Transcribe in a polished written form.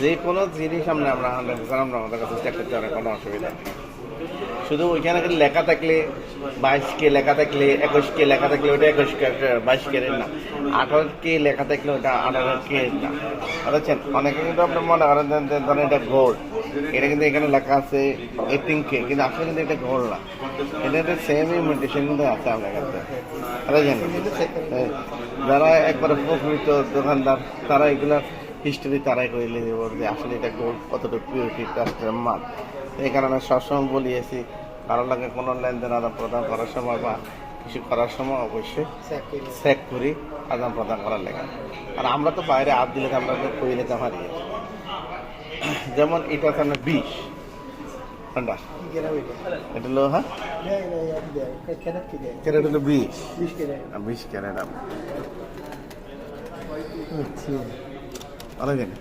যে কোনো জিনিস আমরা আমাদের কাছে চেক করতে পারে, কোনো অসুবিধা নেই। শুধু ওইখানে লেখা থাকলে 22K লেখা থাকলে 21K লেখা থাকলে ওইটা 21K 22K না, 18K লেখা থাকলে ওইটা 18K না, বুঝছেন? অনেকে কিন্তু আপনি মনে করেন ধরেন এটা গোল্ড, এটা কিন্তু এখানে লেখা আছে 18K, কিন্তু আসলে কিন্তু এটা গোল্ড না, এটা সেম ইমিটেশন কিন্তু আছে আপনার কাছে, বুঝছেন? যারা একবারে প্রকৃত দোকানদার তারা এগুলা হিস্টোরি তারাই করে নিয়ে যাবো যে আসলে এটা গোল্ড কতটা পিউরিটি ট্রাস্টের মাল। এই কারণে সবসময় বলিয়েছি কারোর লাগে কোনো লেনদেন আদান প্রদান করার সময় বা কিছু করার সময় অবশ্যই চেক করি আদান প্রদান করার লেগে। আর আমরা তো বাইরে হাত দিলে আমরা কই নিতে পারি। যেমন এটা হচ্ছে আপনার 20 ঘন্টা, এটা হলো হ্যাঁ ক্যারেট হলো 20 ক্যারেট। ভালো জানি